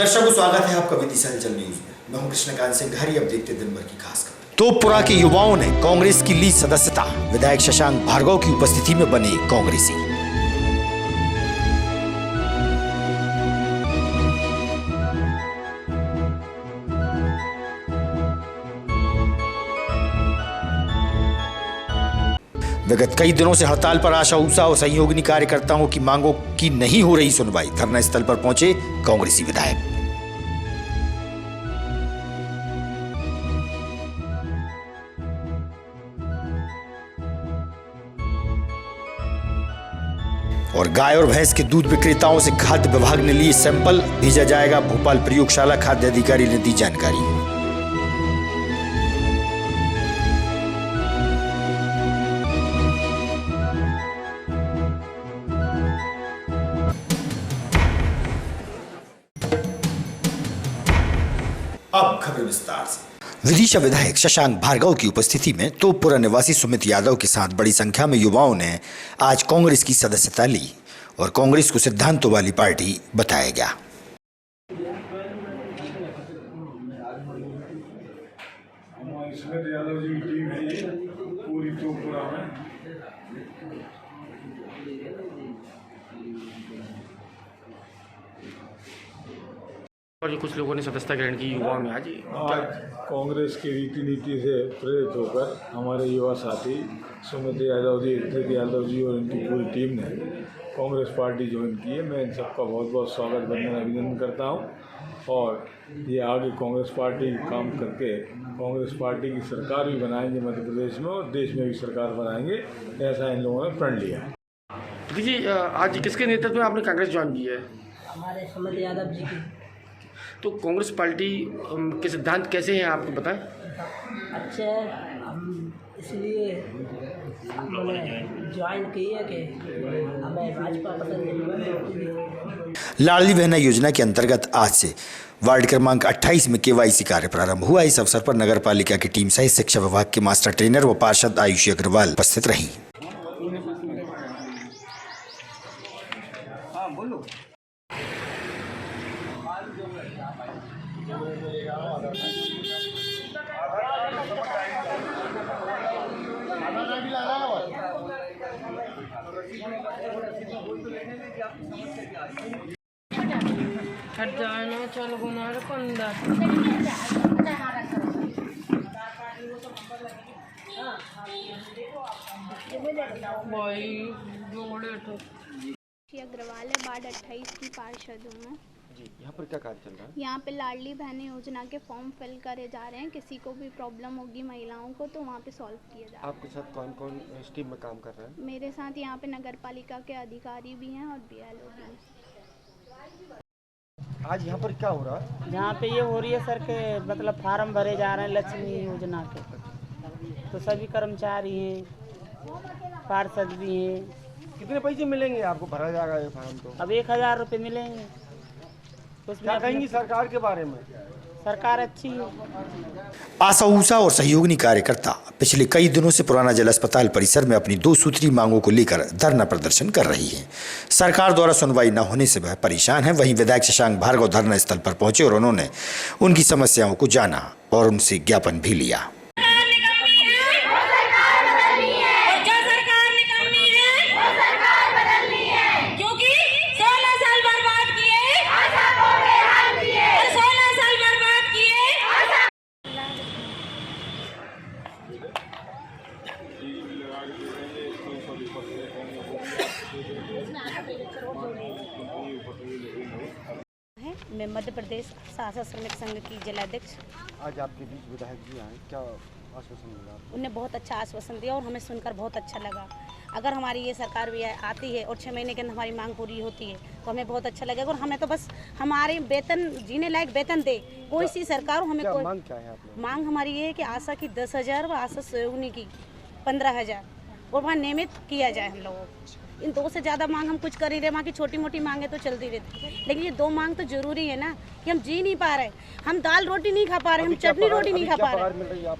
दर्शकों, स्वागत है आपका विदिशा न्यूज में। मैं हूं कृष्णकांत सिंह। अब देखते दिन भर की खास खबर। तोपुरा के युवाओं ने कांग्रेस की ली सदस्यता। विधायक शशांक भार्गव की उपस्थिति में बने कांग्रेसी। विगत कई दिनों से हड़ताल पर आशा ऊषा और सहयोगी कार्यकर्ताओं की मांगों की नहीं हो रही सुनवाई। धरना स्थल पर पहुंचे कांग्रेसी विधायक। और गाय और भैंस के दूध विक्रेताओं से खाद्य विभाग ने लिए सैंपल, भेजा जाएगा भोपाल प्रयोगशाला। खाद्य अधिकारी ने दी जानकारी। अब खबर विस्तार से। विदिशा विधायक शशांक भार्गव की उपस्थिति में तोपुरा निवासी सुमित यादव के साथ बड़ी संख्या में युवाओं ने आज कांग्रेस की सदस्यता ली और कांग्रेस को सिद्धांतों वाली पार्टी बताया गया। सुमित यादव जी की टीम है पूरी तोपुरा में। और कुछ लोगों ने सदस्यता ग्रहण की युवाओं में आज कांग्रेस की रीति नीति से प्रेरित होकर हमारे युवा साथी सुमित यादव जी, ऋतिक यादव जी और इनकी पूरी टीम ने कांग्रेस पार्टी ज्वाइन की है। मैं इन सबका बहुत बहुत स्वागत बंदन अभिनंदन करता हूं और ये आगे कांग्रेस पार्टी काम करके कांग्रेस पार्टी की सरकार भी बनाएंगे मध्य प्रदेश में और देश में भी सरकार बनाएंगे, ऐसा इन लोगों ने प्रण लिया। जी, आज किसके नेतृत्व में आपने कांग्रेस ज्वाइन की है? हमारे सुमित यादव जी की। तो कांग्रेस पार्टी के सिद्धांत कैसे हैं आपको बताएं? अच्छे हम इसलिए ज्वाइन किए कि हमें भाजपा पसंद है। लाडली बहना योजना के अंतर्गत आज से वार्ड क्रमांक 28 में केवाईसी कार्य प्रारंभ हुआ। इस अवसर पर नगर पालिका की टीम सहित शिक्षा विभाग के मास्टर ट्रेनर व पार्षद आयुषी अग्रवाल उपस्थित रही। अग्रवाल है, वार्ड 28 की पार्षद हूँ मैं। जी, यहाँ पर क्या कार्य चल रहा है? यहाँ पे लाडली बहन योजना के फॉर्म फिल करे जा रहे हैं। किसी को भी प्रॉब्लम होगी महिलाओं को तो वहाँ पे सॉल्व किया जा रहा है। आपके साथ कौन कौन इस टीम में काम कर रहा है? मेरे साथ यहाँ पे नगर पालिका के अधिकारी भी हैं और BLO भी हैं। आज यहाँ पर क्या हो रहा है? जहाँ पे ये हो रही है सर के मतलब फार्म भरे जा रहे हैं लक्ष्मी योजना के, तो सभी कर्मचारी हैं, पार्षद भी हैं। कितने पैसे मिलेंगे आपको भरा जाएगा ये फार्म? तो अब 1000 रुपये मिलेंगे। क्या कहेंगी सरकार के बारे में? सरकार अच्छी है। आशा ऊषा और सहयोगी कार्यकर्ता पिछले कई दिनों से पुराना जल अस्पताल परिसर में अपनी 2 सूत्री मांगों को लेकर धरना प्रदर्शन कर रही हैं। सरकार द्वारा सुनवाई न होने से वह परेशान है। वहीं विधायक शशांक भार्गव धरना स्थल पर पहुंचे और उन्होंने उनकी समस्याओं को जाना और उनसे ज्ञापन भी लिया। मैं मध्य प्रदेश शासन श्रमिक संघ की जिलाध्यक्ष। आज आपके बीच विधायक जी आए, क्या आश्वासन मिला? उन्हें बहुत अच्छा आश्वासन दिया और हमें सुनकर बहुत अच्छा लगा। अगर हमारी ये सरकार भी आती है और 6 महीने के अंदर हमारी मांग पूरी होती है तो हमें बहुत अच्छा लगेगा। और हमें तो बस हमारे वेतन, जीने लायक वेतन दे कोई सी सरकार हो। हमें कोई मांग क्या है? आप मांग हमारी ये है कि आशा की 10,000 व आशा सहयोगिनी की 15,000 और वहाँ नियमित किया जाए हम लोगों को। इन 2 से ज़्यादा मांग हम कुछ कर नहीं रहे। वहाँ की छोटी मोटी मांगे तो चलती रहती, लेकिन ये 2 मांग तो जरूरी है ना कि हम जी नहीं पा रहे, हम दाल रोटी नहीं खा पा रहे, हम चटनी रोटी नहीं खा पा रहे।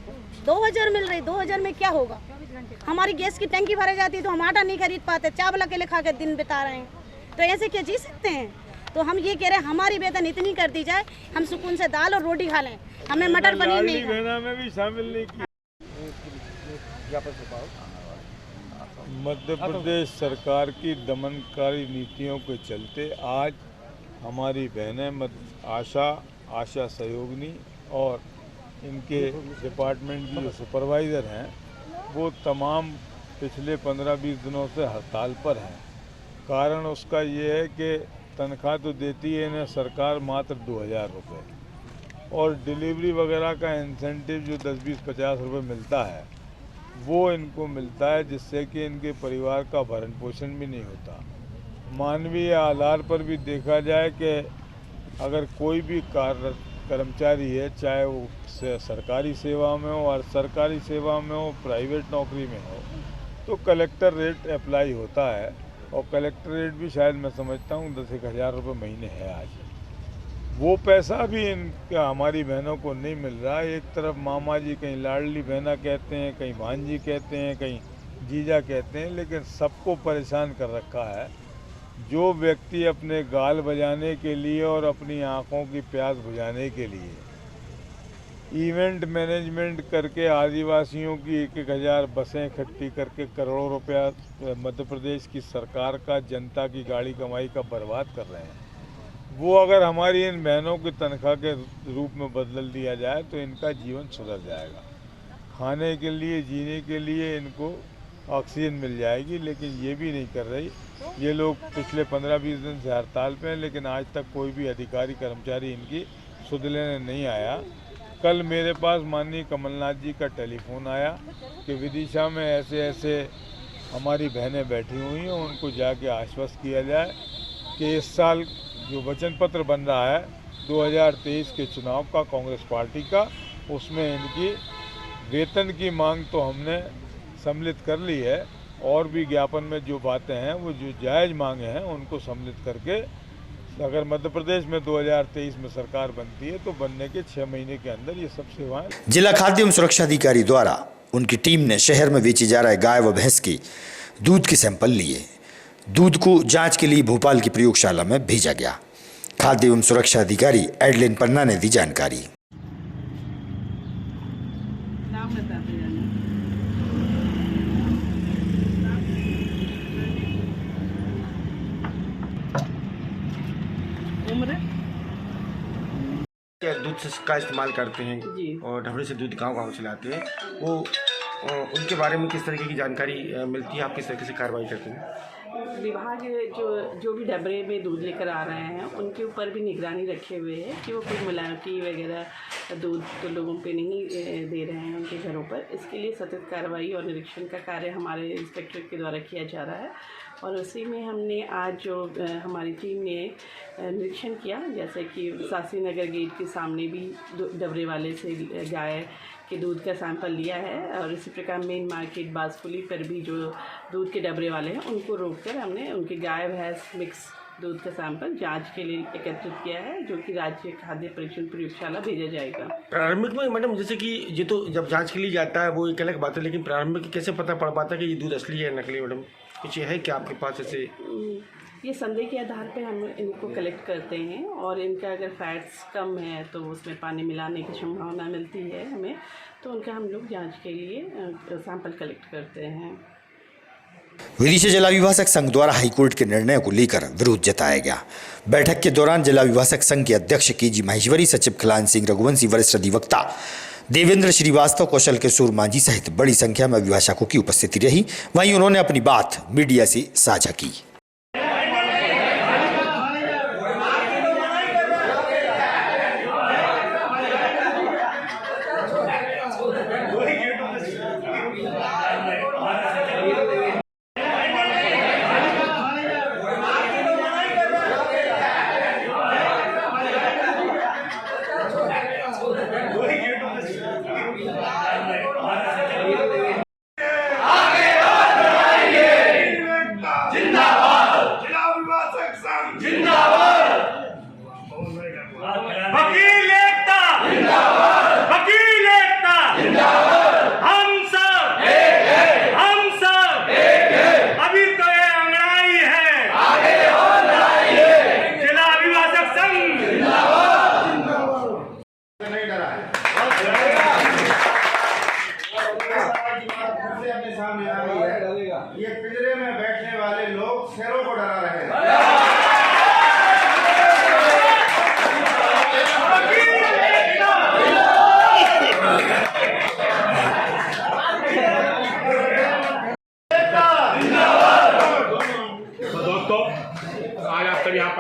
2000 मिल रही, 2000 में क्या होगा? हमारी गैस की टंकी भरे जाती है तो हम आटा नहीं खरीद पाते, चावल अकेले खा के दिन बिता रहे हैं। तो ऐसे क्या जी सकते हैं? तो हम ये कह रहे हैं हमारी वेतन इतनी कर दी जाए, हम सुकून से दाल और रोटी खा लें, हमें मटर पनीर नहीं खाना। बहना में भी शामिल नहीं किया। मध्य प्रदेश सरकार की दमनकारी नीतियों के चलते आज हमारी बहनें आशा सहयोगिनी और इनके डिपार्टमेंट की जो सुपरवाइज़र हैं वो तमाम पिछले 15-20 दिनों से हड़ताल पर हैं। कारण उसका ये है कि तनख्वाह तो देती है इन्हें सरकार मात्र 2000 रुपये और डिलीवरी वगैरह का इंसेंटिव जो 10-20-50 रुपये मिलता है वो इनको मिलता है, जिससे कि इनके परिवार का भरण पोषण भी नहीं होता। मानवीय आधार पर भी देखा जाए कि अगर कोई भी कर्मचारी है, चाहे वो सरकारी सेवा में हो और सरकारी सेवा में हो, प्राइवेट नौकरी में हो, तो कलेक्टर रेट अप्लाई होता है और कलेक्टर रेट भी शायद मैं समझता हूँ 10-1 हज़ार रुपये महीने है आज। वो पैसा भी इनका हमारी बहनों को नहीं मिल रहा है। एक तरफ मामा जी, कहीं लाडली बहना कहते हैं, कहीं भांजी कहते हैं, कहीं जीजा कहते हैं, लेकिन सबको परेशान कर रखा है। जो व्यक्ति अपने गाल बजाने के लिए और अपनी आँखों की प्यास बुझाने के लिए इवेंट मैनेजमेंट करके आदिवासियों की 1-1 हज़ार बसें इकट्ठी करके करोड़ों रुपया मध्य प्रदेश की सरकार का, जनता की गाड़ी कमाई का बर्बाद कर रहे हैं, वो अगर हमारी इन बहनों की तनख्वाह के रूप में बदल दिया जाए तो इनका जीवन सुधर जाएगा। खाने के लिए, जीने के लिए इनको ऑक्सीजन मिल जाएगी, लेकिन ये भी नहीं कर रही। ये लोग पिछले 15-20 दिन से हड़ताल पे हैं, लेकिन आज तक कोई भी अधिकारी कर्मचारी इनकी सुध लेने नहीं आया। कल मेरे पास माननीय कमलनाथ जी का टेलीफोन आया कि विदिशा में ऐसे ऐसे हमारी बहनें बैठी हुई हैं, उनको जाके आश्वस्त किया जाए कि इस साल जो वचन पत्र बन रहा है 2023 के चुनाव का कांग्रेस पार्टी का, उसमें इनकी वेतन की मांग तो हमने सम्मिलित कर ली है और भी ज्ञापन में जो बातें हैं वो जो जायज़ मांगे हैं उनको सम्मिलित करके अगर मध्य प्रदेश में 2023 में सरकार बनती है तो बनने के 6 महीने के अंदर ये सब सेवाएं। जिला खाद्य एवं सुरक्षा अधिकारी द्वारा उनकी टीम ने शहर में बेची जा रहे गाय व भैंस के दूध के सैंपल लिए। दूध को जांच के लिए भोपाल की प्रयोगशाला में भेजा गया। खाद्य एवं सुरक्षा अधिकारी एडलिन पन्ना ने दी जानकारी। दूध का इस्तेमाल करते हैं और ढबड़े से दूध गांव-गांव चलाते हैं, वो उनके बारे में किस तरीके की जानकारी मिलती है, आप किस तरीके से कार्रवाई करते हैं? विभाग जो भी डबरे में दूध लेकर आ रहे हैं उनके ऊपर भी निगरानी रखे हुए है कि वो कोई मिलावटी वगैरह दूध तो लोगों पे नहीं दे रहे हैं उनके घरों पर। इसके लिए सतत कार्रवाई और निरीक्षण का कार्य हमारे इंस्पेक्टर के द्वारा किया जा रहा है और उसी में हमने आज जो हमारी टीम ने निरीक्षण किया, जैसे कि शास्त्री नगर गेट के सामने भी डबरे वाले से गाय के दूध का सैंपल लिया है और इसी प्रकार मेन मार्केट बाजपुली पर भी जो दूध के डबरे वाले हैं उनको रोककर हमने उनके गाय भैंस मिक्स दूध का सैंपल जांच के लिए एकत्रित किया है, जो कि राज्य खाद्य परीक्षण प्रयोगशाला भेजा जाएगा। प्रारंभिक में मैडम, जैसे कि ये तो जब जांच के लिए जाता है वो एक अलग बात है, लेकिन प्रारंभिक कैसे पता पड़ पाता है कि ये दूध असली है नकली? मैडम कुछ है क्या आपके पास ऐसे? ये संदेह के आधार पे हम इनको कलेक्ट करते हैं और इनका अगर फैट्स कम है तो उसमें पानी मिलाने की संभावना मिलती है हमें, तो उनका हम लोग जांच के लिए सैंपल कलेक्ट करते हैं। विदिशा जिला विभाषक संघ द्वारा हाईकोर्ट के निर्णय को लेकर विरोध जताया गया। बैठक के दौरान जिला विभाषक संघ के अध्यक्ष केजी माहेश्वरी, सचिव खलान सिंह रघुवंशी, वरिष्ठ अधिवक्ता देवेंद्र श्रीवास्तव, कौशल किशोर मांझी सहित बड़ी संख्या में अभिभाषकों की उपस्थिति रही। वहीं उन्होंने अपनी बात मीडिया से साझा की। जिला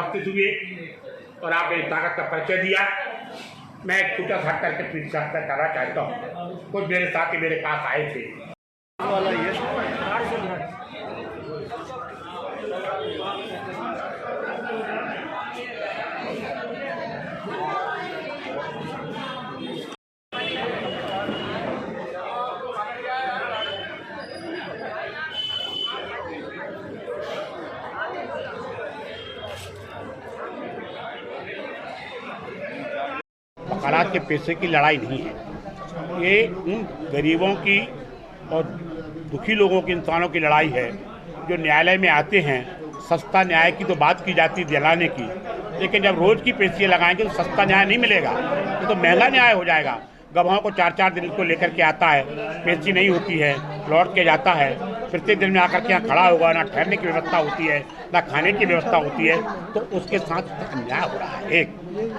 उपस्थित हुए और आपने ताकत का परिचय दिया। मैं एक छोटा सा करके प्लीज करना चाहता हूँ। कुछ मेरे साथी मेरे पास आए थे। वकालत के पैसे की लड़ाई नहीं है, ये उन गरीबों की और दुखी लोगों की, इंसानों की लड़ाई है जो न्यायालय में आते हैं। सस्ता न्याय की तो बात की जाती है दिलाने की, लेकिन जब रोज़ की पेशियाँ लगाएंगे तो सस्ता न्याय नहीं मिलेगा, तो महंगा न्याय हो जाएगा। गवाहों को 4-4 दिन को लेकर के आता है, पेशी नहीं होती है, लौट के जाता है, प्रत्येक दिन में आकर के यहाँ खड़ा होगा, ना ठहरने की व्यवस्था होती है, ना खाने की व्यवस्था होती है, तो उसके साथ अन्याय हो रहा है। एक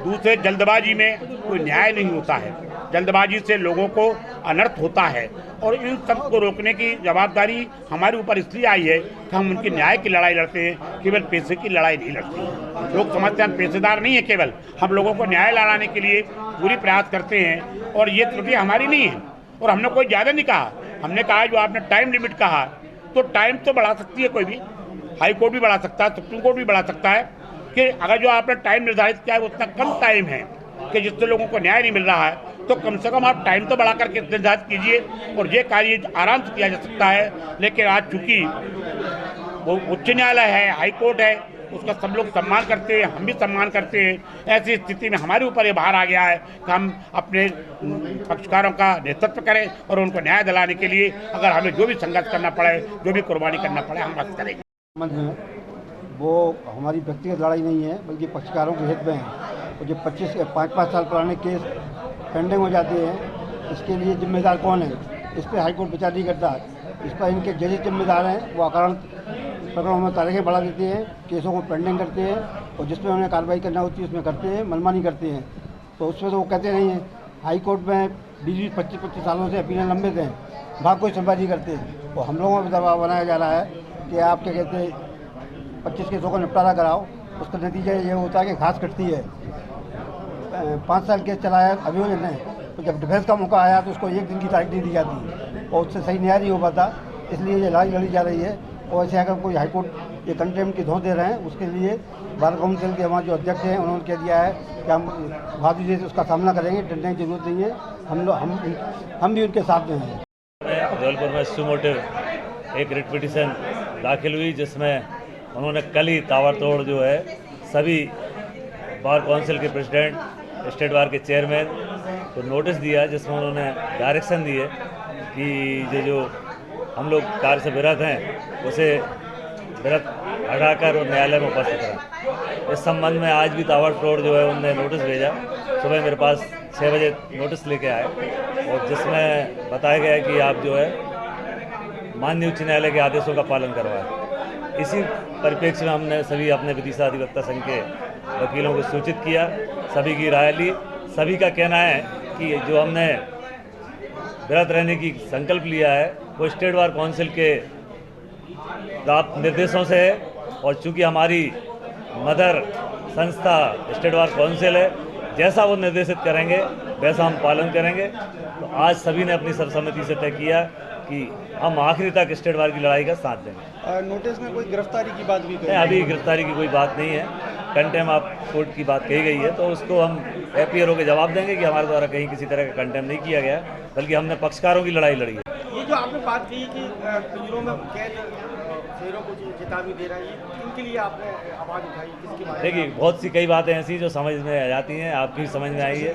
दूसरे, जल्दबाजी में कोई न्याय नहीं होता है, जल्दबाजी से लोगों को अनर्थ होता है, और इन सब को रोकने की जवाबदारी हमारे ऊपर इसलिए आई है कि हम उनकी न्याय की लड़ाई लड़ते हैं, केवल पैसे की लड़ाई नहीं लड़ते। लोग समझते हैं हम पैसेदार नहीं है, केवल हम लोगों को न्याय लाने के लिए पूरी प्रयास करते हैं, और ये त्रुटि हमारी नहीं है। और हमने कोई ज़्यादा नहीं कहा, हमने कहा जो आपने टाइम लिमिट कहा, तो टाइम तो बढ़ा सकती है कोई भी, हाई कोर्ट भी बढ़ा सकता है, सुप्रीम कोर्ट भी बढ़ा सकता है, कि अगर जो आपने टाइम निर्धारित किया है वो उतना कम टाइम है कि जिससे लोगों को न्याय नहीं मिल रहा है, तो कम से कम आप टाइम तो बढ़ा करके निर्धारित कीजिए, और ये कार्य आराम से किया जा सकता है। लेकिन आज चूँकि वो उच्च न्यायालय है, हाई कोर्ट है, उसका सब लोग सम्मान करते हैं, हम भी सम्मान करते हैं। ऐसी स्थिति में हमारे ऊपर ये भार आ गया है कि हम अपने पक्षकारों का नेतृत्व करें और उनको न्याय दिलाने के लिए अगर हमें जो भी संघर्ष करना पड़े, जो भी कुर्बानी करना पड़े, हम बस करेंगे। वो हमारी व्यक्तिगत लड़ाई नहीं है, बल्कि पक्षकारों के हित में है। और जो 5-5 साल पुराने केस पेंडिंग हो जाते हैं, इसके लिए जिम्मेदार कौन है? इस पर हाईकोर्ट विचार नहीं करता। इस पर इनके जजेस जिम्मेदार हैं, वो अकारण प्रकरणों में तारीखें बढ़ा देते हैं, केसों को पेंडिंग करते हैं, और जिसमें उन्हें कार्रवाई करना होती है उसमें करते हैं, मनमानी करते हैं। तो उसमें तो वो कहते नहीं हैं। हाई कोर्ट में 20-25 सालों से अपीलें लंबित हैं, वहाँ कोई सुनवाई नहीं करते। तो हम लोगों पर दबाव बनाया जा रहा है कि आप क्या कहते हैं 25 केसों का निपटारा कराओ। उसका नतीजा ये होता है कि घास कटती है। 5 साल केस चलाया अभियोजन ने, तो जब डिफेंस का मौका आया तो उसको 1 दिन की तारीख नहीं दी जाती, और उससे सही न्याय नहीं हो पाता। इसलिए ये लड़ाई लड़ी जा रही है। और ऐसे अगर कोई हाईकोर्ट ये कंटेम्प्ट की धौं दे रहे हैं, उसके लिए बार काउंसिल के हमारे जो अध्यक्ष हैं उन्होंने कह दिया है कि हम भावी से उसका सामना करेंगे, डरने की जरूरत नहीं है। हम भी उनके साथ में हैं। जबलपुर में सुमोटिव एक रिट पिटीशन दाखिल हुई, जिसमें उन्होंने कल ही ताबड़तोड़ जो है सभी बार काउंसिल के प्रेसिडेंट, स्टेट बार के चेयरमैन को नोटिस दिया, जिसमें उन्होंने डायरेक्शन दिए कि जो हम लोग कार्य से विरत हैं उसे विरत हटाकर और न्यायालय में उपस्थित करें। इस संबंध में आज भी ताबड़तोड़ जो है उनने नोटिस भेजा। सुबह मेरे पास 6 बजे नोटिस लेके आए, और जिसमें बताया गया कि आप जो है माननीय उच्च न्यायालय के आदेशों का पालन करवाएं। इसी परिप्रेक्ष्य में हमने सभी अपने विदिशा अधिवक्ता संघ के वकीलों को सूचित किया, सभी की राय ली। सभी का कहना है कि जो हमने विरत रहने की संकल्प लिया है वो स्टेट बार काउंसिल के प्राप्त निर्देशों से है, और चूंकि हमारी मदर संस्था स्टेट बार काउंसिल है, जैसा वो निर्देशित करेंगे वैसा हम पालन करेंगे। तो आज सभी ने अपनी सर्वसम्मति से तय किया कि हम आखिरी तक स्टेट बार की लड़ाई का साथ देंगे। नोटिस में कोई गिरफ्तारी की बात भी नहीं, अभी गिरफ्तारी की कोई बात नहीं है। कंटेम ऑफ कोर्ट की बात कही गई है, तो उसको हम एपीआर होकर जवाब देंगे कि हमारे द्वारा कहीं किसी तरह का कंटेम नहीं किया गया, बल्कि हमने पक्षकारों की लड़ाई लड़ी है। ये जो आपने बात की कि पिंजरों में कैद शेरों को चेतावनी दे रहा है, इनके लिए आपने आवाज़ उठाई, किसकी बात? देखिए, बहुत सी कई बातें ऐसी जो समझ में आ जाती हैं, आपकी समझ में आई है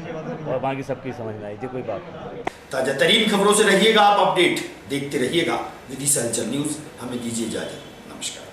और बाकी सबकी समझ में आई है, कोई बात नहीं। ताजा तरीन खबरों से रहिएगा आप अपडेट, देखते रहिएगा विदिशा हलचल न्यूज़। हमें दीजिए इजाजत, नमस्कार।